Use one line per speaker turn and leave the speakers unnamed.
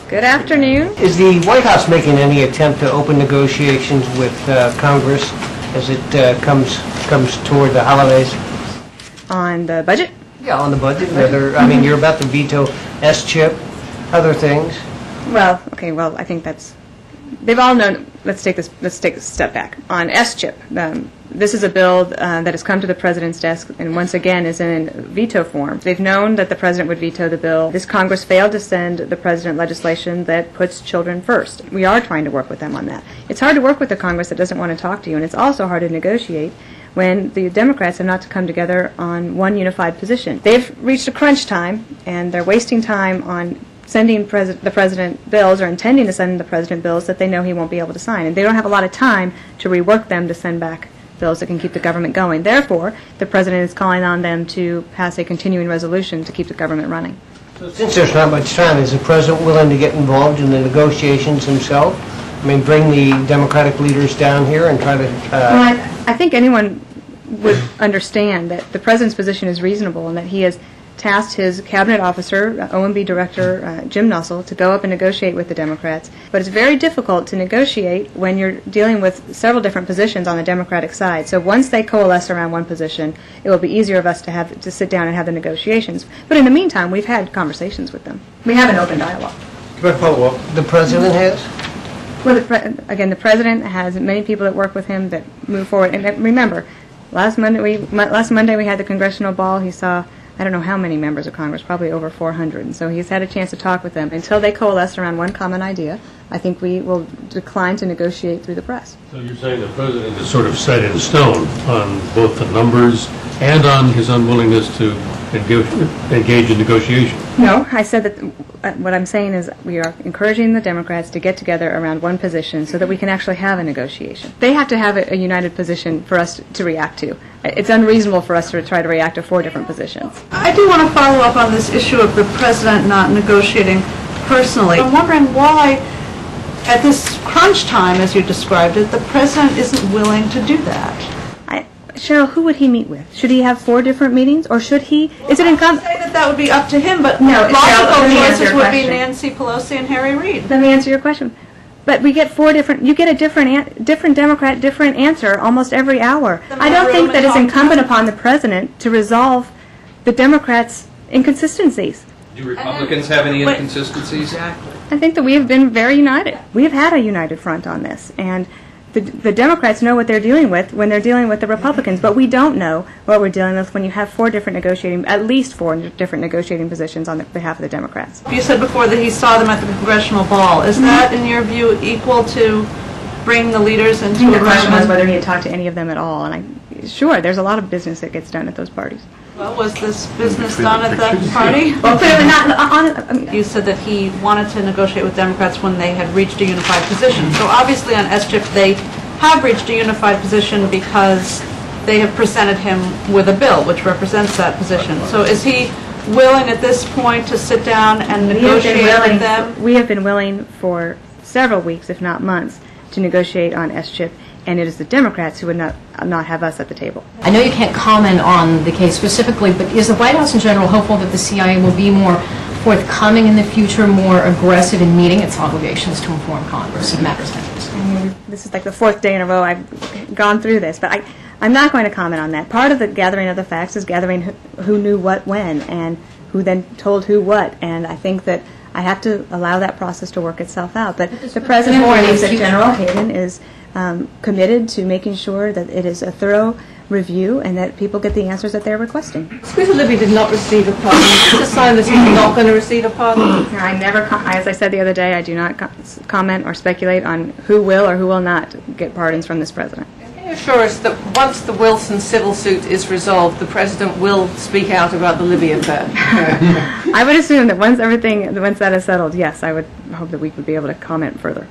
Good afternoon.
Is the White House making any attempt to open negotiations with Congress as it comes toward the holidays?
On the budget?
Yeah, on the budget. I mean, you're about to veto S-chip, other things.
Well, okay. Well, I think they've all known. Let's take a step back on S-chip. This is a bill that has come to the president's desk and once again is in veto form. They've known that the president would veto the bill. This Congress failed to send the president legislation that puts children first. We are trying to work with them on that. It's hard to work with a Congress that doesn't want to talk to you, and it's also hard to negotiate when the Democrats have not come together on one unified position. They've reached a crunch time, and they're wasting time on sending the president bills or intending to send the president bills that they know he won't be able to sign. And they don't have a lot of time to rework them to send back bills that can keep the government going. Therefore, the president is calling on them to pass a continuing resolution to keep the government running.
Since there's not much time, is the president willing to get involved in the negotiations himself? I mean, bring the Democratic leaders down here and try to...
Well, I think anyone would understand that the president's position is reasonable and that he has tasked his cabinet officer, OMB Director Jim Nussle, to go up and negotiate with the Democrats. But it's very difficult to negotiate when you're dealing with several different positions on the Democratic side. So once they coalesce around one position, it will be easier of us to sit down and have the negotiations. But in the meantime, we've had conversations with them. We have an open dialogue.
Can I follow up? The president has?
Well, again, the president has many people that work with him that move forward. And remember, last Monday we had the congressional ball. He saw, I don't know how many members of Congress, probably over 400. And so he's had a chance to talk with them. Until they coalesce around one common idea, I think we will decline to negotiate through the press.
So you're saying the president is sort of set in stone on both the numbers and on his unwillingness to engage in negotiation?
No, I said that what I'm saying is we are encouraging the Democrats to get together around one position so that we can actually have a negotiation. They have to have a united position for us to react to. It's unreasonable for us to try to react to 4 different positions.
I do want to follow up on this issue of the president not negotiating personally. I'm wondering why, at this crunch time, as you described it, the president isn't willing to do that.
Cheryl, who would he meet with? Should he have 4 different meetings, or should he?
Well, is it incumbent? I would say that would be up to him, but
no,
logical choices would be Nancy Pelosi and Harry Reid.
Let me answer your question. But we get 4 different. You get a different Democrat, different answer almost every hour. I don't think that it's incumbent upon the president to resolve the Democrats' inconsistencies.
Do Republicans have any inconsistencies?
Exactly.
I think that we have been very united. We have had a united front on this, and the Democrats know what they're dealing with when they're dealing with the Republicans, but we don't know what we're dealing with when you have 4 different at least 4 different negotiating positions on behalf of the Democrats.
You said before that he saw them at the congressional ball. Is that, in your view, equal to bring the leaders into a
The question was whether he had talked to any of them at all, and sure, there's a lot of business that gets done at those parties.
Well, was this business done at that party?
Well, clearly not.
You said that he wanted to negotiate with Democrats when they had reached a unified position. So obviously on S-chip they have reached a unified position because they have presented him with a bill which represents that position. So is he willing at this point to sit down and negotiate with them?
We have been willing for several weeks, if not months, to negotiate on S-chip, and it is the Democrats who would not have us at the table.
I know you can't comment on the case specifically, but is the White House in general hopeful that the CIA will be more forthcoming in the future, more aggressive in meeting its obligations to inform Congress of matters like this?
This is like the 4th day in a row I've gone through this, but I'm not going to comment on that. Part of the gathering of the facts is gathering who knew what when and who then told who what, and I think that I have to allow that process to work itself out. But the President believes that General Hayden is committed to making sure that it is a thorough review and that people get the answers that they're requesting.
Speaker Libby did not receive a pardon. Is this sign that he's not going to receive a pardon?
I never, as I said the other day, I do not comment or speculate on who will or who will not get pardons from this president.
Can you assure us that once the Wilson civil suit is resolved, the president will speak out about the Libby affair?
I would assume that once that is settled, yes, I would hope that we would be able to comment further.